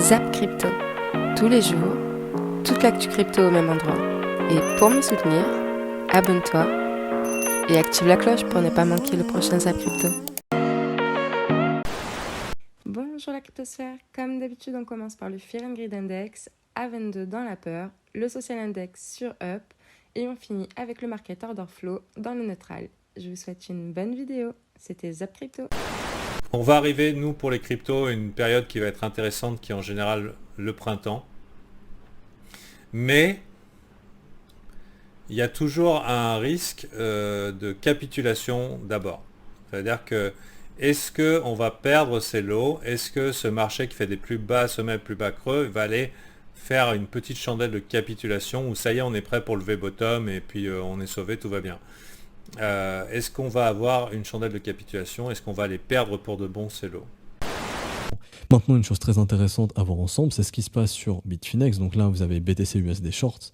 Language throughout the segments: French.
Zap Crypto. Tous les jours, toute l'actu crypto au même endroit. Et pour me soutenir, abonne-toi et active la cloche pour ne pas manquer le prochain Zap Crypto. Bonjour la cryptosphère, comme d'habitude on commence par le Fear and Greed Index, A22 dans la peur, le Social Index sur Up et on finit avec le Market Order Flow dans le neutral. Je vous souhaite une bonne vidéo, c'était Zap Crypto. On va arriver, nous, pour les cryptos, à une période qui va être intéressante, qui est en général le printemps. Mais il y a toujours un risque de capitulation d'abord. C'est-à-dire que, est-ce qu'on va perdre ces lots? Est-ce que ce marché qui fait des plus bas sommets, plus bas creux, va aller faire une petite chandelle de capitulation où ça y est, on est prêt pour lever bottom et puis on est sauvé, tout va bien? Est-ce qu'on va avoir une chandelle de capitulation? Est-ce qu'on va les perdre pour de bon ces lots? Maintenant, une chose très intéressante à voir ensemble, c'est ce qui se passe sur Bitfinex. Donc là, vous avez BTC USD Shorts.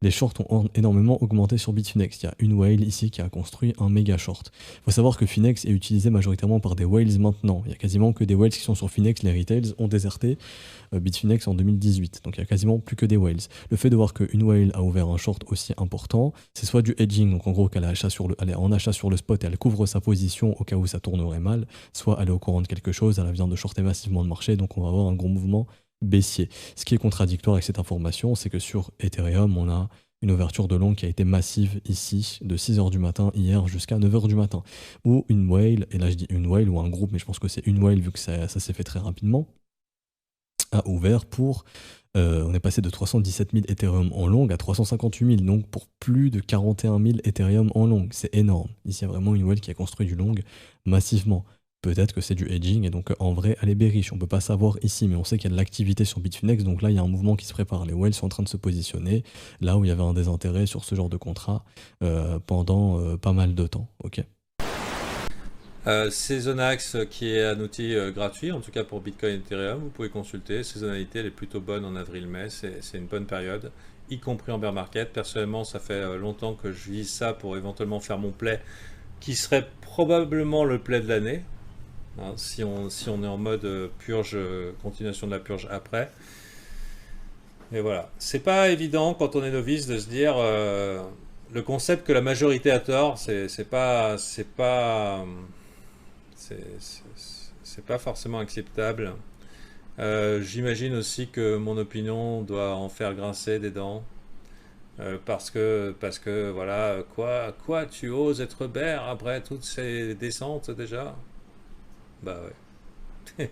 Les shorts ont énormément augmenté sur Bitfinex. Il y a une whale ici qui a construit un méga short. Il faut savoir que Finex est utilisé majoritairement par des whales maintenant. Il y a quasiment que des whales qui sont sur Finex. Les retails ont déserté Bitfinex en 2018. Donc il y a quasiment plus que des whales. Le fait de voir qu'une whale a ouvert un short aussi important, c'est soit du hedging, donc en gros qu'elle est en achat sur le spot et elle couvre sa position au cas où ça tournerait mal, soit elle est au courant de quelque chose, elle vient de shorter massivement le marché, donc on va avoir un gros mouvement baissier. Ce qui est contradictoire avec cette information, c'est que sur Ethereum, on a une ouverture de long qui a été massive ici, de 6h du matin hier jusqu'à 9h du matin, où une whale, et là je dis une whale ou un groupe, mais je pense que c'est une whale vu que ça s'est fait très rapidement, a ouvert pour... on est passé de 317 000 Ethereum en long à 358 000, donc pour plus de 41 000 Ethereum en long. C'est énorme. Ici, il y a vraiment une whale qui a construit du long massivement. Peut-être que c'est du hedging et donc en vrai elle est bearish, on peut pas savoir ici, mais on sait qu'il y a de l'activité sur Bitfinex, donc là il y a un mouvement qui se prépare, les whales sont en train de se positionner là où il y avait un désintérêt sur ce genre de contrat pendant pas mal de temps. Ok. Seasonax qui est un outil gratuit, en tout cas pour Bitcoin et Ethereum, vous pouvez consulter. Saisonnalité, elle est plutôt bonne en avril-mai, c'est une bonne période, y compris en bear market. Personnellement, ça fait longtemps que je vise ça pour éventuellement faire mon play, qui serait probablement le play de l'année. Hein, si on est en mode purge, continuation de la purge après. Et voilà. C'est pas évident quand on est novice de se dire le concept que la majorité a tort, c'est pas forcément acceptable. J'imagine aussi que mon opinion doit en faire grincer des dents. Parce que voilà, quoi, tu oses être bear après toutes ces descentes déjà? Bah ouais.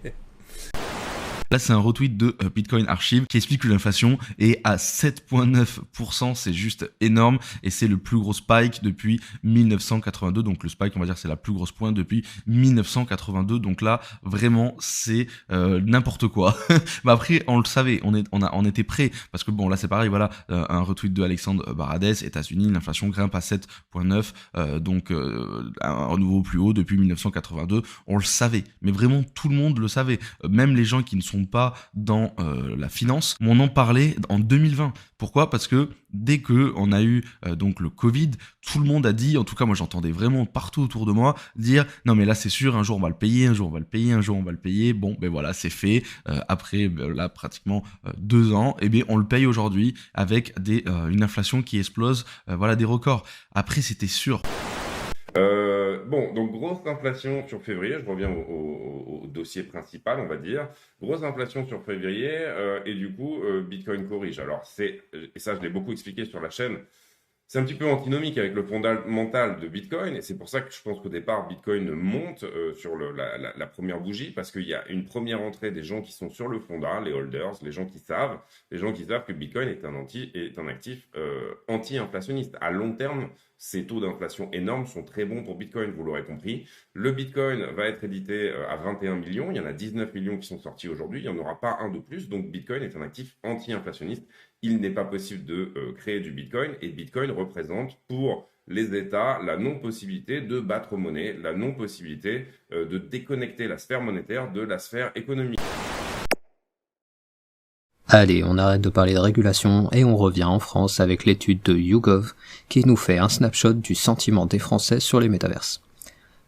Là, c'est un retweet de Bitcoin Archive qui explique que l'inflation est à 7,9%. C'est juste énorme et c'est le plus gros spike depuis 1982. Donc le spike, on va dire, c'est la plus grosse pointe depuis 1982. Donc là, vraiment, c'est n'importe quoi. Bah après, on le savait, on était prêt parce que bon, là, c'est pareil. Voilà, un retweet de Alexandre Baradès, États-Unis, l'inflation grimpe à 7,9, donc un nouveau plus haut depuis 1982. On le savait, mais vraiment tout le monde le savait. Même les gens qui ne sont pas dans la finance, on en parlait en 2020. Pourquoi? Parce que dès que on a eu donc le Covid, tout le monde a dit, en tout cas moi j'entendais vraiment partout autour de moi dire non mais là c'est sûr, un jour on va le payer, un jour on va le payer, un jour on va le payer. Bon ben voilà, c'est fait. Après là pratiquement 2 ans, et bien on le paye aujourd'hui avec une inflation qui explose, voilà des records. Après c'était sûr. Bon, donc grosse inflation sur février, je reviens au dossier principal, on va dire. Grosse inflation sur février, et du coup, Bitcoin corrige. Alors, et ça je l'ai beaucoup expliqué sur la chaîne, c'est un petit peu antinomique avec le fondamental de Bitcoin, et c'est pour ça que je pense qu'au départ, Bitcoin monte sur la première bougie, parce qu'il y a une première entrée des gens qui sont sur le fondamental, les holders, les gens qui savent que Bitcoin est un actif anti-inflationniste. À long terme, ces taux d'inflation énormes sont très bons pour Bitcoin, vous l'aurez compris. Le Bitcoin va être édité à 21 millions, il y en a 19 millions qui sont sortis aujourd'hui, il n'y en aura pas un de plus, donc Bitcoin est un actif anti-inflationniste. Il n'est pas possible de créer du Bitcoin, et Bitcoin représente pour les États la non-possibilité de battre monnaie, la non-possibilité de déconnecter la sphère monétaire de la sphère économique. Allez, on arrête de parler de régulation et on revient en France avec l'étude de YouGov qui nous fait un snapshot du sentiment des Français sur les métaverses.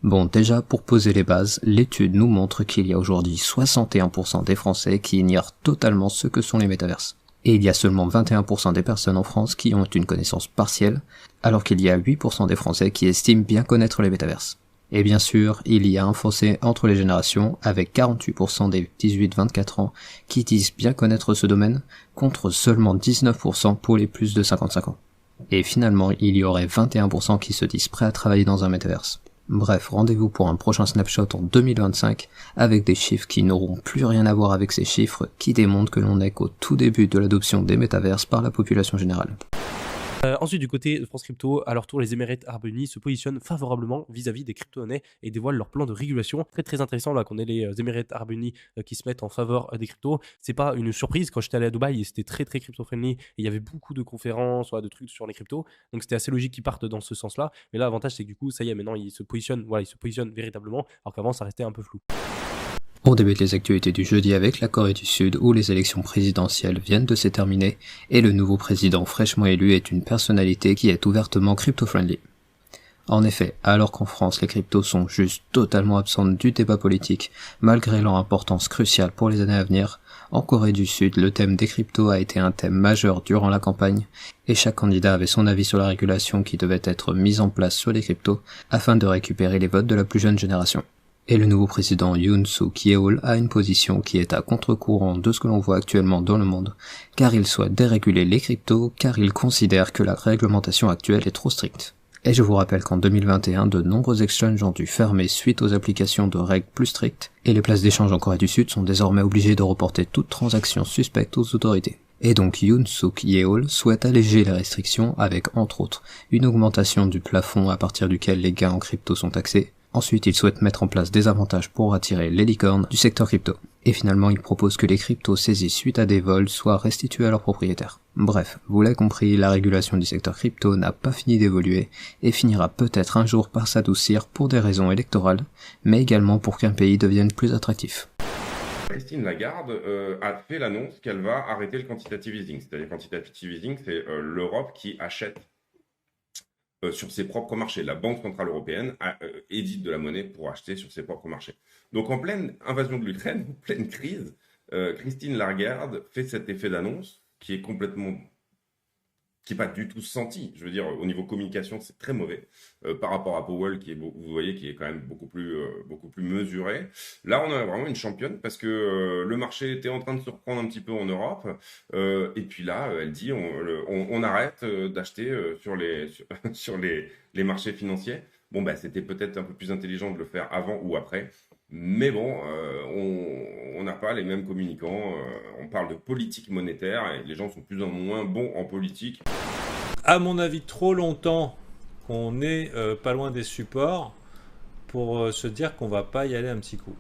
Bon, déjà, pour poser les bases, l'étude nous montre qu'il y a aujourd'hui 61% des Français qui ignorent totalement ce que sont les métaverses. Et il y a seulement 21% des personnes en France qui ont une connaissance partielle, alors qu'il y a 8% des Français qui estiment bien connaître les métaverses. Et bien sûr, il y a un fossé entre les générations, avec 48% des 18-24 ans qui disent bien connaître ce domaine, contre seulement 19% pour les plus de 55 ans. Et finalement, il y aurait 21% qui se disent prêts à travailler dans un métaverse. Bref, rendez-vous pour un prochain snapshot en 2025 avec des chiffres qui n'auront plus rien à voir avec ces chiffres qui démontrent que l'on n'est qu'au tout début de l'adoption des métaverses par la population générale. Ensuite, du côté de France Crypto, à leur tour, les Emirates Arab Unis se positionnent favorablement vis-à-vis des crypto-monnaies et dévoilent leur plan de régulation. Très très intéressant là qu'on ait les Emirates Arab Unis qui se mettent en faveur des cryptos. C'est pas une surprise, quand j'étais allé à Dubaï, c'était très très crypto-friendly et il y avait beaucoup de conférences, de trucs sur les cryptos. Donc c'était assez logique qu'ils partent dans ce sens-là. Mais là, l'avantage, c'est que du coup, ça y est, maintenant ils se positionnent véritablement, alors qu'avant ça restait un peu flou. On débute les actualités du jeudi avec la Corée du Sud où les élections présidentielles viennent de se terminer et le nouveau président fraîchement élu est une personnalité qui est ouvertement crypto-friendly. En effet, alors qu'en France les cryptos sont juste totalement absentes du débat politique malgré leur importance cruciale pour les années à venir, en Corée du Sud le thème des cryptos a été un thème majeur durant la campagne et chaque candidat avait son avis sur la régulation qui devait être mise en place sur les cryptos afin de récupérer les votes de la plus jeune génération. Et le nouveau président Yoon Suk Yeol a une position qui est à contre-courant de ce que l'on voit actuellement dans le monde, car il souhaite déréguler les cryptos, car il considère que la réglementation actuelle est trop stricte. Et je vous rappelle qu'en 2021, de nombreux exchanges ont dû fermer suite aux applications de règles plus strictes, et les places d'échange en Corée du Sud sont désormais obligées de reporter toute transaction suspecte aux autorités. Et donc Yoon Suk Yeol souhaite alléger les restrictions avec, entre autres, une augmentation du plafond à partir duquel les gains en crypto sont taxés. Ensuite, il souhaite mettre en place des avantages pour attirer les licornes du secteur crypto. Et finalement, il propose que les cryptos saisis suite à des vols soient restitués à leurs propriétaires. Bref, vous l'avez compris, la régulation du secteur crypto n'a pas fini d'évoluer et finira peut-être un jour par s'adoucir pour des raisons électorales, mais également pour qu'un pays devienne plus attractif. Christine Lagarde a fait l'annonce qu'elle va arrêter le quantitative easing. C'est-à-dire quantitative easing, c'est l'Europe qui achète sur ses propres marchés. La Banque Centrale Européenne édite de la monnaie pour acheter sur ses propres marchés. Donc en pleine invasion de l'Ukraine, en pleine crise, Christine Lagarde fait cet effet d'annonce qui est qui n'est pas du tout senti. Je veux dire, au niveau communication, c'est très mauvais par rapport à Powell, vous voyez, qui est quand même beaucoup plus mesuré. Là, on a vraiment une championne parce que le marché était en train de se reprendre un petit peu en Europe. Et puis là, elle dit, on arrête d'acheter sur les marchés financiers. Bon, bah, c'était peut-être un peu plus intelligent de le faire avant ou après. Mais bon, on n'a pas les mêmes communicants. On parle de politique monétaire et les gens sont plus ou moins bons en politique. À mon avis, trop longtemps qu'on n'est pas loin des supports pour se dire qu'on va pas y aller un petit coup.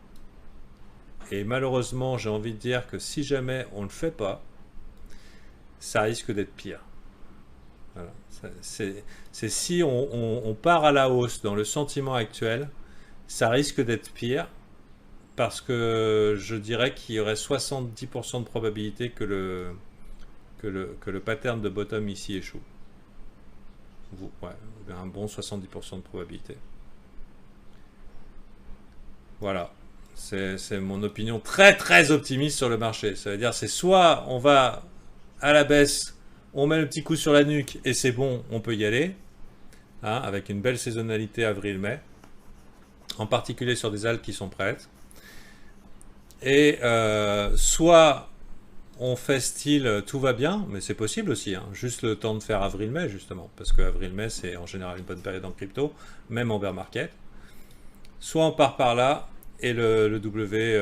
Et malheureusement, j'ai envie de dire que si jamais on ne le fait pas, ça risque d'être pire. Voilà. C'est si on part à la hausse dans le sentiment actuel, ça risque d'être pire. Parce que je dirais qu'il y aurait 70% de probabilité que le pattern de bottom ici échoue. Ouais, un bon 70% de probabilité. Voilà. C'est mon opinion très très optimiste sur le marché. Ça veut dire c'est soit on va à la baisse, on met le petit coup sur la nuque et c'est bon, on peut y aller. Hein, avec une belle saisonnalité avril-mai. En particulier sur des alts qui sont prêtes. Et soit on fait style tout va bien, mais c'est possible aussi, hein, juste le temps de faire avril-mai justement, parce que avril-mai c'est en général une bonne période en crypto, même en bear market. Soit on part par là et le W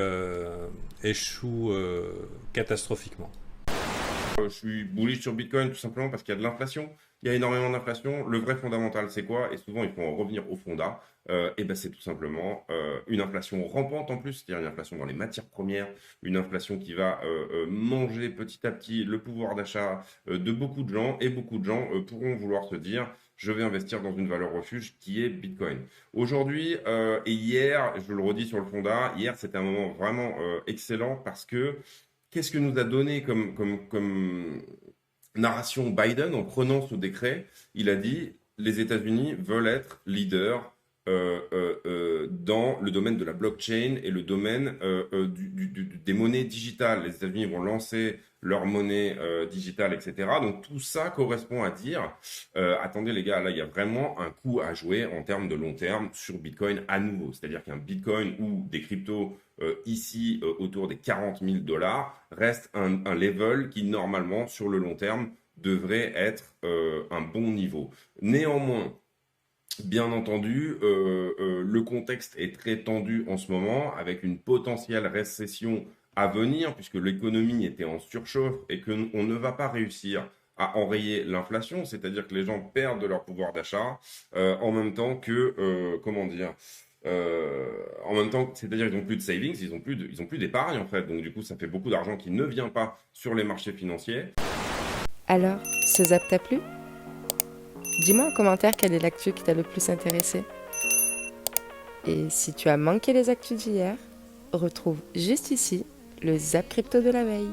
échoue catastrophiquement. Je suis bullish sur Bitcoin tout simplement parce qu'il y a de l'inflation. Il y a énormément d'inflation. Le vrai fondamental, c'est quoi? Et souvent, il faut en revenir au fondat. Et ben, c'est tout simplement une inflation rampante en plus, c'est-à-dire une inflation dans les matières premières, une inflation qui va manger petit à petit le pouvoir d'achat de beaucoup de gens. Et beaucoup de gens pourront vouloir se dire je vais investir dans une valeur refuge qui est Bitcoin. Aujourd'hui et hier, je le redis sur le fondat, hier c'était un moment vraiment excellent parce que qu'est-ce que nous a donné comme narration Biden en prenant ce décret? Il a dit les États-Unis veulent être leaders dans le domaine de la blockchain et le domaine des monnaies digitales. Les États-Unis vont lancer leur monnaie digitale, etc. Donc tout ça correspond à dire, attendez les gars, là il y a vraiment un coup à jouer en termes de long terme sur Bitcoin à nouveau. C'est-à-dire qu'un Bitcoin ou des cryptos ici autour des $40 000 reste un level qui normalement sur le long terme devrait être un bon niveau. Néanmoins, bien entendu, le contexte est très tendu en ce moment avec une potentielle récession à venir puisque l'économie était en surchauffe et qu'on ne va pas réussir à enrayer l'inflation, c'est-à-dire que les gens perdent de leur pouvoir d'achat en même temps que, en même temps, c'est-à-dire qu'ils n'ont plus de savings, ils ont plus d'épargne en fait, donc du coup ça fait beaucoup d'argent qui ne vient pas sur les marchés financiers. Alors, ce zap t'a plu ? Dis-moi en commentaire quelle est l'actu qui t'a le plus intéressé. Et si tu as manqué les actus d'hier, retrouve juste ici le Zap Crypto de la veille.